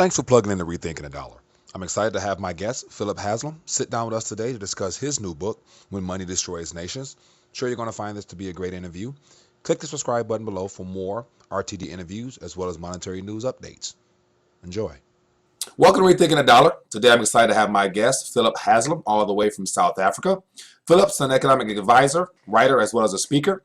Thanks for plugging in to Rethinking the Dollar. I'm excited to have my guest, Philip Haslam, sit down with us today to discuss his new book, When Money Destroys Nations. I'm sure you're going to find this to be a great interview. Click the subscribe button below for more RTD interviews as well as monetary news updates. Enjoy. Welcome to Rethinking the Dollar. Today I'm excited to have my guest, Philip Haslam, all the way from South Africa. Philip's an economic advisor, writer, as well as a speaker.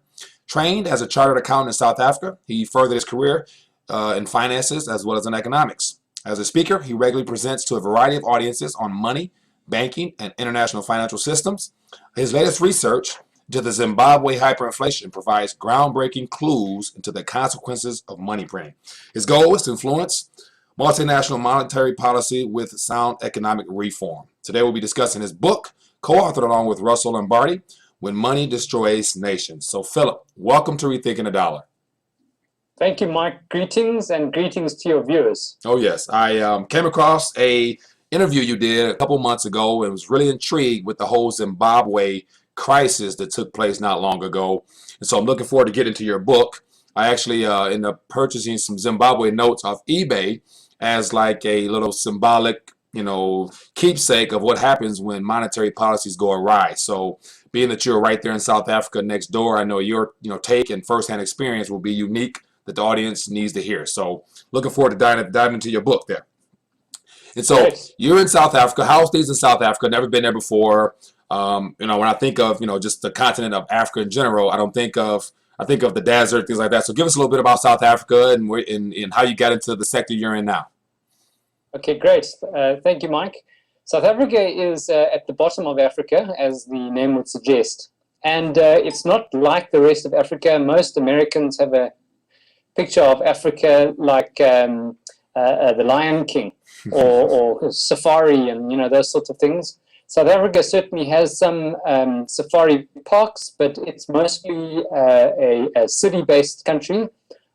Trained as a chartered accountant in South Africa, he furthered his career in finances as well as in economics. As a speaker, he regularly presents to a variety of audiences on money, banking, and international financial systems. His latest research into the Zimbabwe hyperinflation provides groundbreaking clues into the consequences of money printing. His goal is to influence multinational monetary policy with sound economic reform. Today we'll be discussing his book, co-authored along with Russell Lombardi, When Money Destroys Nations. So Philip, welcome to Rethinking the Dollar. Thank you, Mike. Greetings and greetings to your viewers. Oh yes, I came across a interview you did a couple months ago and was really intrigued with the whole Zimbabwe crisis that took place not long ago. And so I'm looking forward to getting to your book. I actually ended up purchasing some Zimbabwe notes off eBay as like a little symbolic, keepsake of what happens when monetary policies go awry. So being that you're right there in South Africa next door, I know your take and firsthand experience will be unique that the audience needs to hear. So looking forward to diving into your book there. And so you're in South Africa. How's things in South Africa? Never been there before. When I think of just the continent of Africa in general, I think of the desert, things like that. So give us a little bit about South Africa and how you got into the sector you're in now. Okay, great. Thank you, Mike. South Africa is at the bottom of Africa, as the name would suggest. And it's not like the rest of Africa. Most Americans have a picture of Africa like the Lion King or safari and those sorts of things. South Africa certainly has some safari parks, but it's mostly a city-based country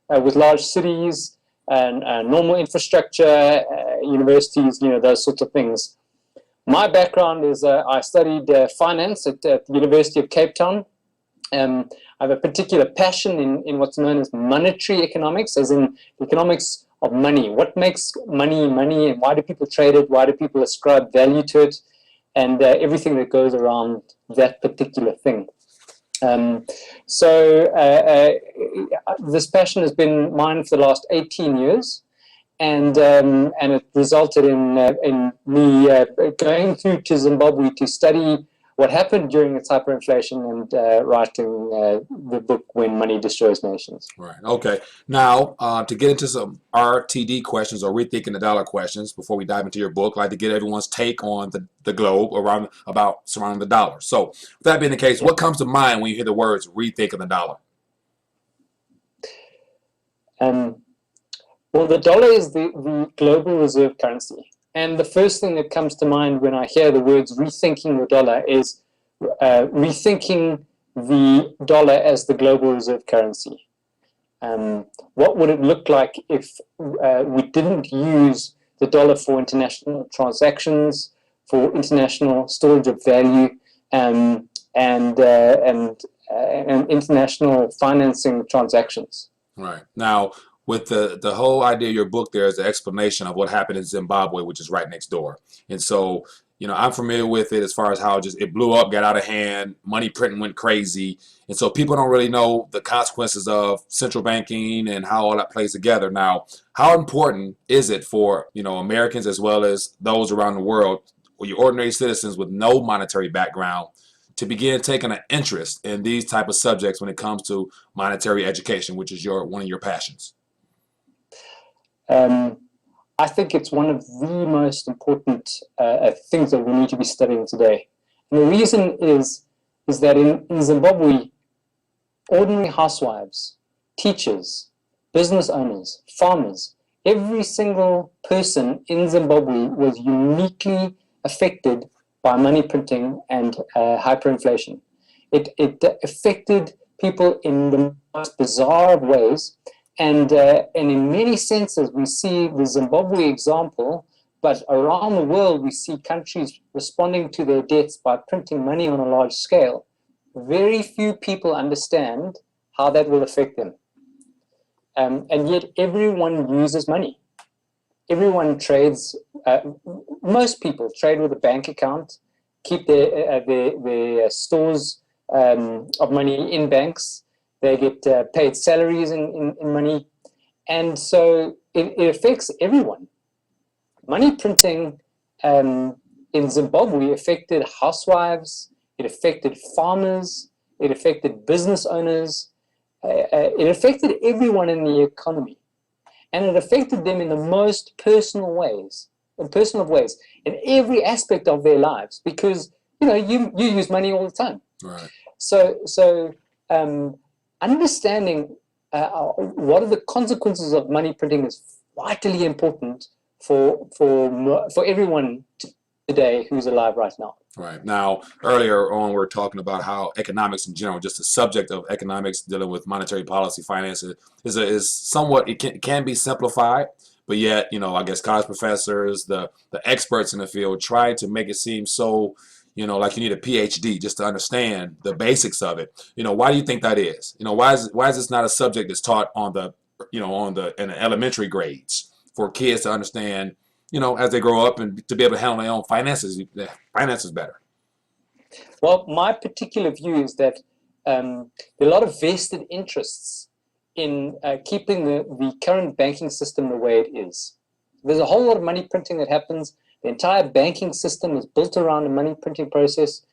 with large cities and normal infrastructure, universities, those sorts of things. My background is I studied finance at the University of Cape Town. I have a particular passion in what's known as monetary economics, as in economics of money. What makes money money, and why do people trade it? Why do people ascribe value to it? And everything that goes around that particular thing. This passion has been mine for the last 18 years. And it resulted in me going through to Zimbabwe to study what happened during its hyperinflation and writing the book When Money Destroys Nations. Right. Okay. Now, to get into some RTD questions or Rethinking the Dollar questions before we dive into your book, I'd like to get everyone's take on the globe surrounding the dollar. So, with that being the case, what comes to mind when you hear the words Rethinking the Dollar? Well, the dollar is the global reserve currency. And the first thing that comes to mind when I hear the words rethinking the dollar is rethinking the dollar as the global reserve currency. What would it look like if we didn't use the dollar for international transactions, for international storage of value, and international financing transactions? Right. Now, with the whole idea of your book, there is an explanation of what happened in Zimbabwe, which is right next door. And so, I'm familiar with it as far as how it blew up, got out of hand, money printing went crazy. And so people don't really know the consequences of central banking and how all that plays together. Now, how important is it for, Americans as well as those around the world, or your ordinary citizens with no monetary background, to begin taking an interest in these type of subjects when it comes to monetary education, which is one of your passions? I think it's one of the most important things that we need to be studying today. And the reason is that in Zimbabwe, ordinary housewives, teachers, business owners, farmers, every single person in Zimbabwe was uniquely affected by money printing and hyperinflation. It affected people in the most bizarre of ways. And in many senses, we see the Zimbabwe example, but around the world, we see countries responding to their debts by printing money on a large scale. Very few people understand how that will affect them. And yet everyone uses money. everyone trades, most people trade with a bank account, keep their stores of money in banks. They get paid salaries in money. And so it affects everyone. Money printing in Zimbabwe affected housewives, it affected farmers, it affected business owners, it affected everyone in the economy. And it affected them in the most personal ways, in every aspect of their lives, because you use money all the time. Right. So understanding what are the consequences of money printing is vitally important for everyone today who's alive right now. Right. Now, earlier on, we were talking about how economics in general, just the subject of economics dealing with monetary policy, finance, is somewhat, it can be simplified, but yet, I guess college professors, the experts in the field try to make it seem so, like you need a PhD just to understand the basics of it. Why do you think that is? Why is this not a subject that's taught on the, in the elementary grades for kids to understand, as they grow up and to be able to handle their own finances better? Well, my particular view is that there are a lot of vested interests in keeping the current banking system the way it is. There's a whole lot of money printing that happens. The entire banking system is built around the money printing process,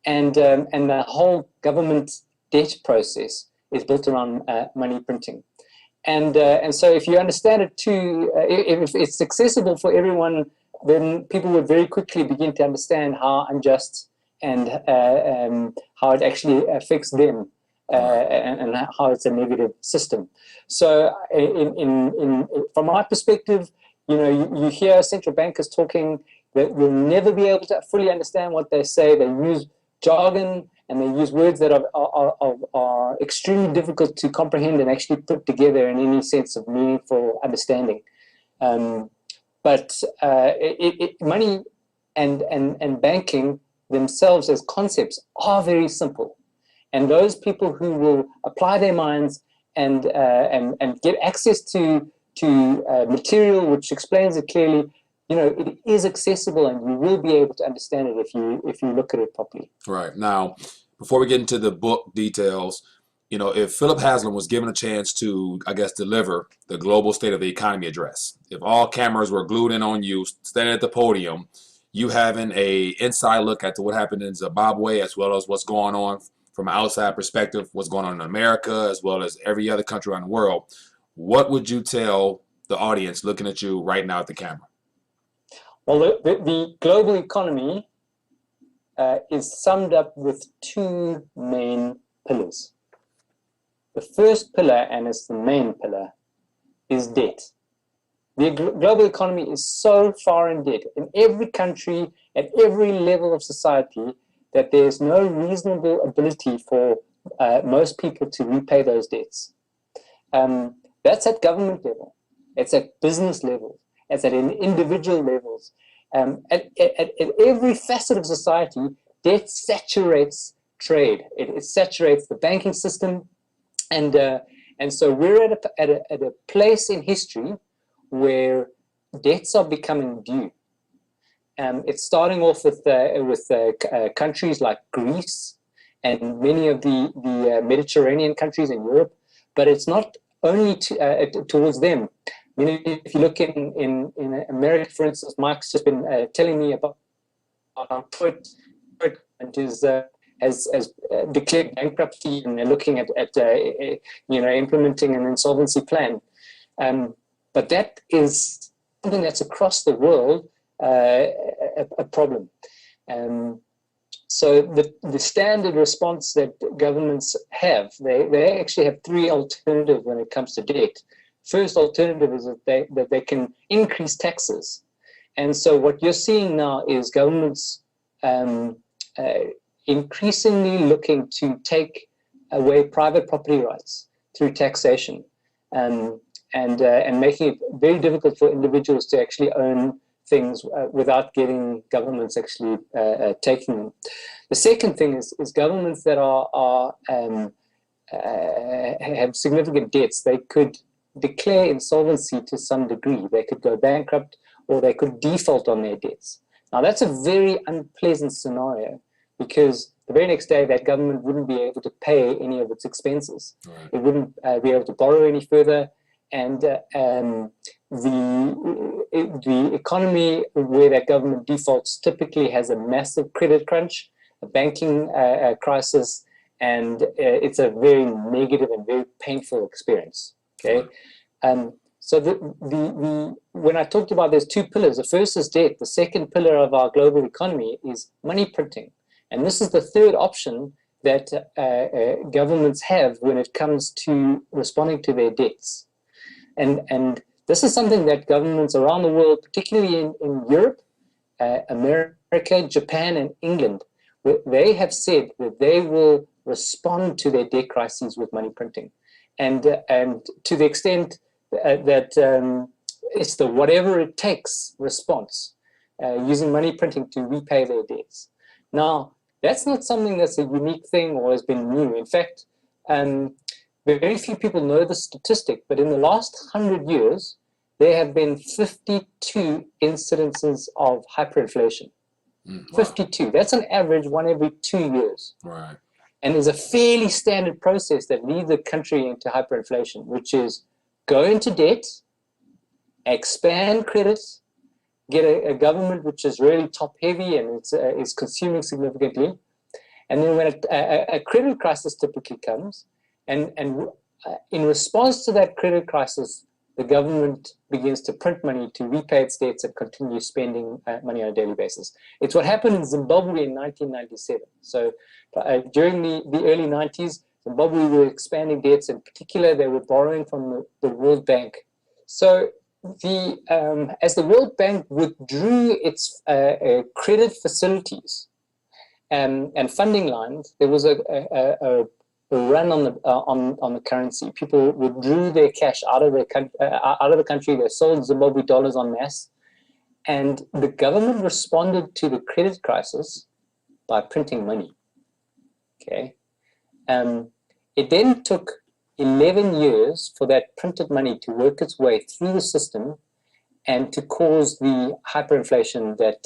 and the whole government debt process is built around money printing. And so if you understand it too, if it's accessible for everyone, then people would very quickly begin to understand how unjust and how it actually affects them, and how it's a negative system. So from my perspective, you hear central bankers talking that you'll never be able to fully understand what they say. They use jargon and they use words that are extremely difficult to comprehend and actually put together in any sense of meaningful understanding. But money and banking themselves as concepts are very simple. And those people who will apply their minds and get access to material which explains it clearly, it is accessible, and you will be able to understand it if you look at it properly. Right. Now, before we get into the book details, if Philip Haslam was given a chance to, I guess, deliver the global state of the economy address, if all cameras were glued in on you, standing at the podium, you having a inside look at what happened in Zimbabwe, as well as what's going on from an outside perspective, what's going on in America, as well as every other country around the world, what would you tell the audience looking at you right now at the camera? Well, the global economy is summed up with two main pillars. The first pillar, and it's the main pillar, is debt. The global economy is so far in debt in every country, at every level of society, that there's no reasonable ability for most people to repay those debts. That's at government level. It's at business level. It's at individual levels. At every facet of society, debt saturates trade. It saturates the banking system, and so we're at a place in history where debts are becoming due. It's starting off with countries like Greece and many of the Mediterranean countries in Europe, but it's not only towards them. If you look in America, for instance, Mike's just been telling me about how has declared bankruptcy, and they're looking at implementing an insolvency plan. But that is something that's across the world a problem. So the standard response that governments have, they actually have three alternatives when it comes to debt. First alternative is that they can increase taxes. And so what you're seeing now is governments increasingly looking to take away private property rights through taxation, and making it very difficult for individuals to actually own things without getting governments actually taking them. The second thing is governments that have significant debts. They could declare insolvency to some degree. They could go bankrupt or they could default on their debts. Now, that's a very unpleasant scenario because the very next day that government wouldn't be able to pay any of its expenses. Right. It wouldn't be able to borrow any further. And the economy where that government defaults typically has a massive credit crunch, a banking crisis, and it's a very negative and very painful experience. Okay, so when I talked about there's two pillars, the first is debt. The second pillar of our global economy is money printing, and this is the third option that governments have when it comes to responding to their debts. And this is something that governments around the world, particularly in Europe, America, Japan, and England, they have said that they will respond to their debt crises with money printing. And to the extent that it's the whatever it takes response, using money printing to repay their debts. Now, that's not something that's a unique thing or has been new. In fact, very few people know the statistic, but in the last 100 years, there have been 52 incidences of hyperinflation. Wow. 52. That's an average, one every 2 years. Right. And there's a fairly standard process that leads a country into hyperinflation, which is go into debt, expand credit, get a government which is really top heavy and is consuming significantly. And then when a credit crisis typically comes, and in response to that credit crisis, the government begins to print money to repay its debts and continue spending money on a daily basis. It's what happened in Zimbabwe in 1997. So during the early 90s, Zimbabwe were expanding debts. In particular, they were borrowing from the World Bank. So as the World Bank withdrew its credit facilities and funding lines, there was a run on the currency. People withdrew their cash out of the country. They sold Zimbabwe dollars en masse, and the government responded to the credit crisis by printing money. Okay, it then took 11 years for that printed money to work its way through the system and to cause the hyperinflation that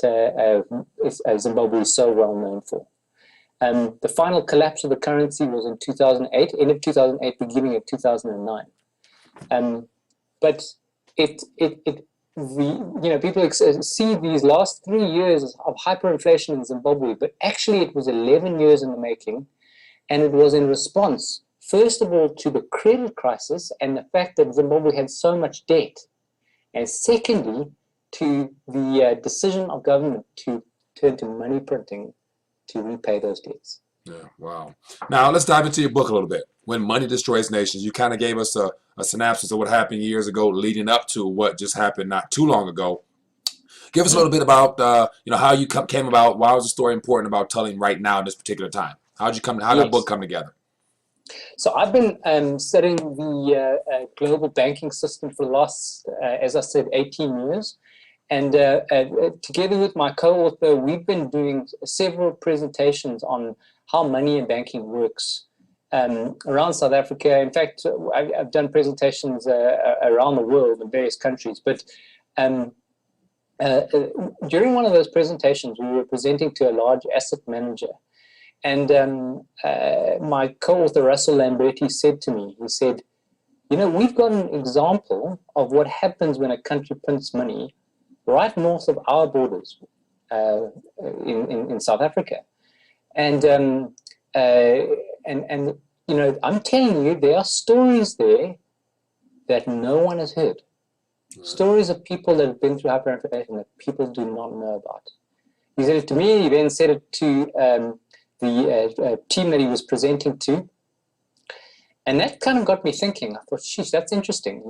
Zimbabwe is so well known for. The final collapse of the currency was in 2008, end of 2008, beginning of 2009. But people see these last 3 years of hyperinflation in Zimbabwe, but actually it was 11 years in the making, and it was in response, first of all, to the credit crisis and the fact that Zimbabwe had so much debt, and secondly, to the decision of government to turn to money printing to repay those debts. Yeah, wow. Now let's dive into your book a little bit. When Money Destroys Nations, you kind of gave us a synopsis of what happened years ago, leading up to what just happened not too long ago. Give us a little bit about how you came about. Why was the story important about telling right now in this particular time? How did that book come together? So I've been studying the global banking system for the last, as I said, 18 years. And together with my co-author, we've been doing several presentations on how money and banking works around South Africa. In fact, I've done presentations around the world in various countries. But during one of those presentations, we were presenting to a large asset manager. And my co-author, Russell Lamberti, said to me, he said, we've got an example of what happens when a country prints money right north of our borders in South Africa. And I'm telling you, there are stories there that no one has heard. Right. Stories of people that have been through hyperinflation that people do not know about. He said it to me, he then said it to the team that he was presenting to. And that kind of got me thinking. I thought, sheesh, that's interesting,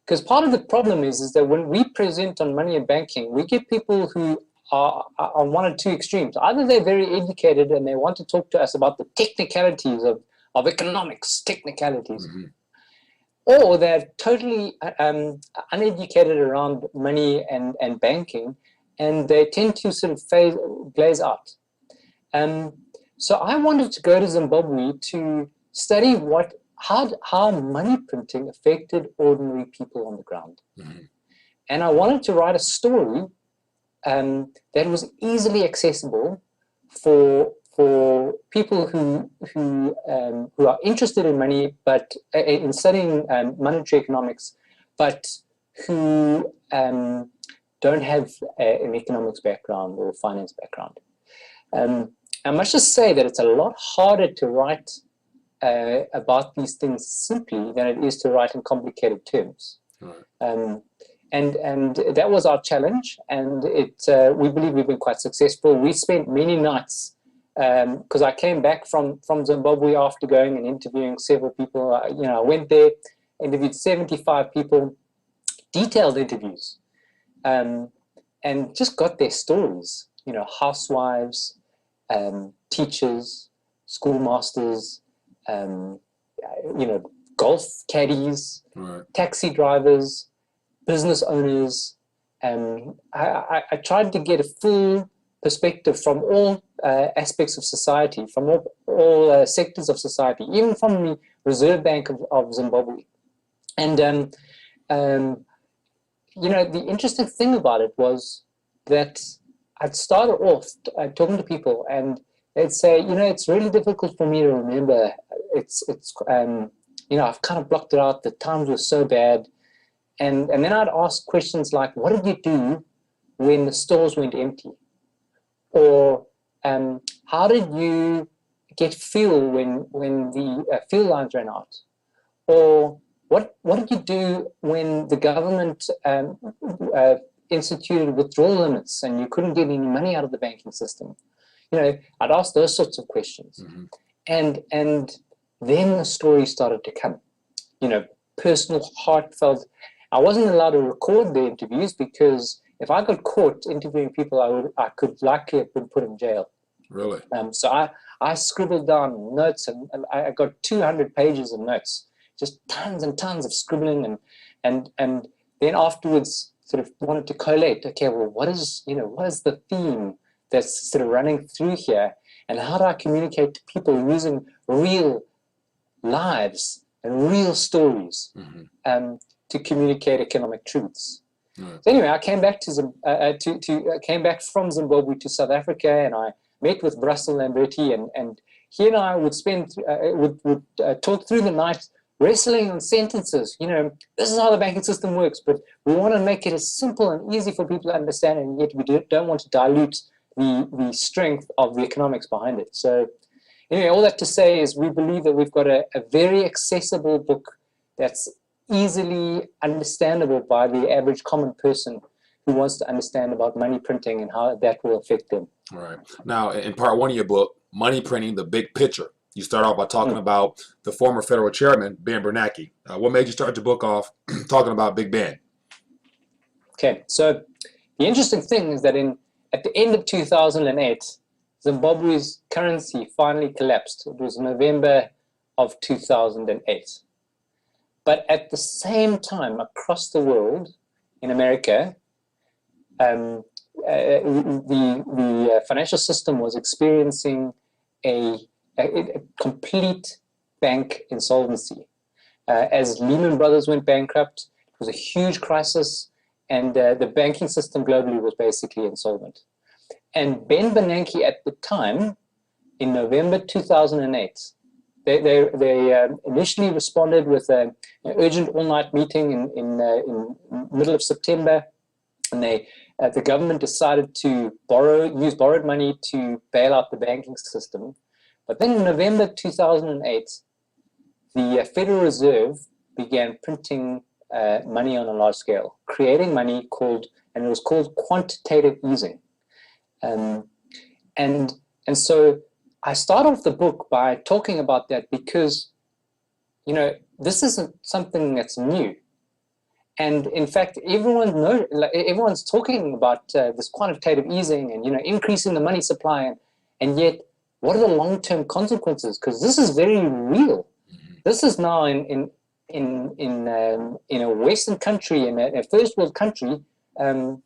because part of the problem is that when we present on money and banking, we get people who are on one or two extremes. Either they're very educated and they want to talk to us about the technicalities of economics, technicalities, mm-hmm. or they're totally uneducated around money and banking, and they tend to sort of glaze out. So I wanted to go to Zimbabwe to study what how money printing affected ordinary people on the ground. Mm-hmm. And I wanted to write a story that was easily accessible for people who are interested in money, but in studying monetary economics, but who don't have an economics background or finance background. I must just say that it's a lot harder to write about these things simply than it is to write in complicated terms. Right. And that was our challenge, and we believe we've been quite successful. We spent many nights, because I came back from Zimbabwe after going and interviewing several people. I went there, interviewed 75 people, detailed interviews, and just got their stories. Housewives, teachers, schoolmasters, golf caddies, Right. taxi drivers, business owners. I tried to get a full perspective from all aspects of society, from all sectors of society, even from the Reserve Bank of Zimbabwe. And the interesting thing about it was that I'd started off talking to people, and they'd say, it's really difficult for me to remember. I've kind of blocked it out. The times were so bad. And then I'd ask questions like, what did you do when the stores went empty? Or how did you get fuel when the fuel lines ran out? Or what did you do when the government instituted withdrawal limits and you couldn't get any money out of the banking system? I'd ask those sorts of questions. Mm-hmm. And then the story started to come, personal, heartfelt. I wasn't allowed to record the interviews because if I got caught interviewing people, I could likely have been put in jail. Really? So I scribbled down notes, and I got 200 pages of notes, just tons and tons of scribbling, and then afterwards sort of wanted to collate. Okay, well, what is the theme that's sort of running through here, and how do I communicate to people using real lives and real stories? Mm-hmm. To communicate economic truths. Right. So anyway, I came back came back from Zimbabwe to South Africa, and I met with Russell Lamberti, and he and I would talk through the night wrestling on sentences. This is how the banking system works, but we want to make it as simple and easy for people to understand, and yet we don't want to dilute the strength of the economics behind it. So anyway, all that to say is we believe that we've got a very accessible book that's easily understandable by the average common person who wants to understand about money printing and how that will affect them. All right. Now, in part one of your book, Money Printing, the Big Picture, you start off by talking about the former federal chairman, Ben Bernanke. What made you start your book off talking about Big Ben? Okay, so the interesting thing is that at the end of 2008, Zimbabwe's currency finally collapsed. It was November of 2008. But at the same time, across the world, in America, the financial system was experiencing a complete bank insolvency. As Lehman Brothers went bankrupt, it was a huge crisis, and the banking system globally was basically insolvent. And Ben Bernanke at the time, in November 2008, they initially responded with an urgent all-night meeting in middle of September, and the government decided to use borrowed money to bail out the banking system. But then in November 2008, the Federal Reserve began printing money on a large scale, creating money and it was called quantitative easing. And so I start off the book by talking about that because, this isn't something that's new. And in fact, everyone's talking about this quantitative easing and, increasing the money supply. And yet, what are the long-term consequences? Because this is very real. This is now in a Western country, in a first world country, and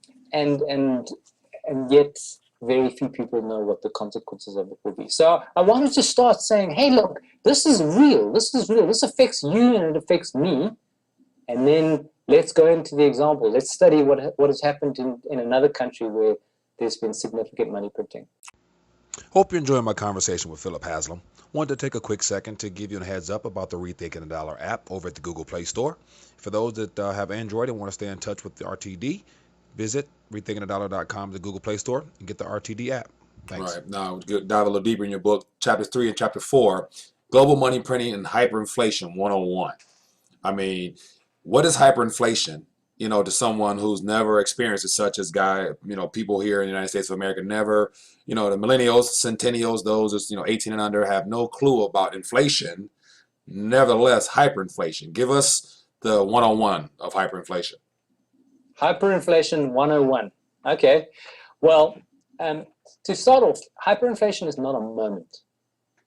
yet very few people know what the consequences of it will be. So I wanted to start saying, hey, look, this is real. This is real. This affects you and it affects me. And then let's go into the example. Let's study what has happened in another country where there's been significant money printing. Hope you're enjoying my conversation with Philip Haslam. Wanted to take a quick second to give you a heads up about the Rethinking the Dollar app over at the Google Play Store. For those that have Android and want to stay in touch with the RTD, visit rethinkingthedollar.com, the Google Play Store, and get the RTD app. Thanks. All right, now dive a little deeper in your book, chapters 3 and chapter 4, Global Money Printing and Hyperinflation 101. I mean, what is hyperinflation? You know, to someone who's never experienced it, such as people here in the United States of America never, the millennials, centennials, those 18 and under have no clue about inflation. Nevertheless, hyperinflation. Give us the 101 of hyperinflation. Hyperinflation 101. Okay. Well, to start off, hyperinflation is not a moment.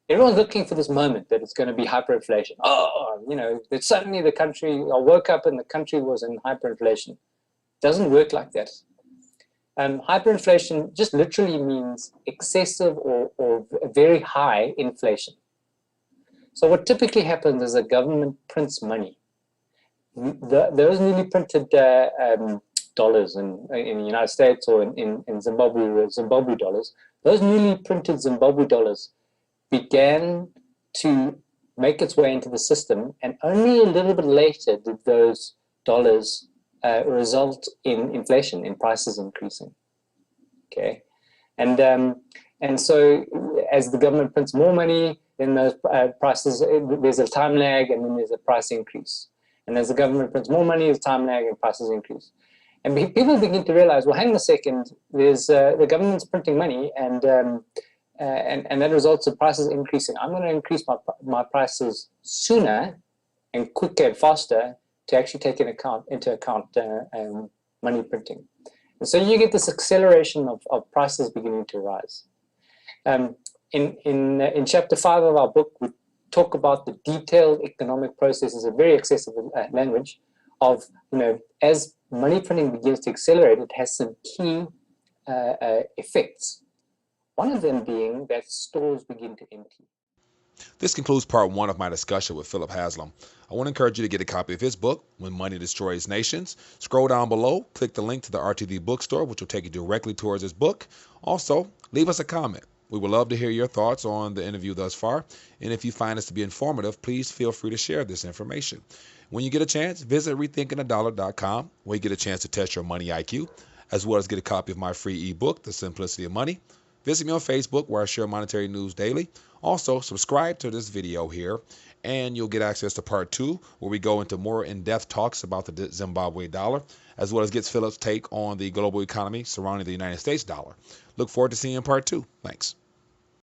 Everyone's looking for this moment that it's going to be hyperinflation. That suddenly the country, I woke up and the country was in hyperinflation. It doesn't work like that. Hyperinflation just literally means excessive or very high inflation. So what typically happens is a government prints money. Those newly printed dollars in the United States or in Zimbabwe dollars, those newly printed Zimbabwe dollars began to make its way into the system, and only a little bit later did those dollars result in inflation, in prices increasing. Okay, and so as the government prints more money, then those prices, there's a time lag, and then there's a price increase. And as the government prints more money, there's time lag and prices increase. And people begin to realize, well, hang on a second, there's the government's printing money, and that results in prices increasing. I'm going to increase my prices sooner and quicker and faster to actually take into account money printing. And so you get this acceleration of prices beginning to rise. In chapter 5 of our book, we talk about the detailed economic processes, a very accessible language of, as money printing begins to accelerate, it has some key effects. One of them being that stores begin to empty. This concludes part 1 of my discussion with Philip Haslam. I want to encourage you to get a copy of his book, When Money Destroys Nations. Scroll down below, click the link to the RTD bookstore, which will take you directly towards his book. Also, leave us a comment. We would love to hear your thoughts on the interview thus far. And if you find this to be informative, please feel free to share this information. When you get a chance, visit rethinkingthedollar.com, where you get a chance to test your money IQ, as well as get a copy of my free ebook, The Simplicity of Money. Visit me on Facebook, where I share monetary news daily. Also, subscribe to this video here, and you'll get access to part 2, where we go into more in-depth talks about the Zimbabwe dollar, as well as gets Philip's take on the global economy surrounding the United States dollar. Look forward to seeing you in part 2. Thanks.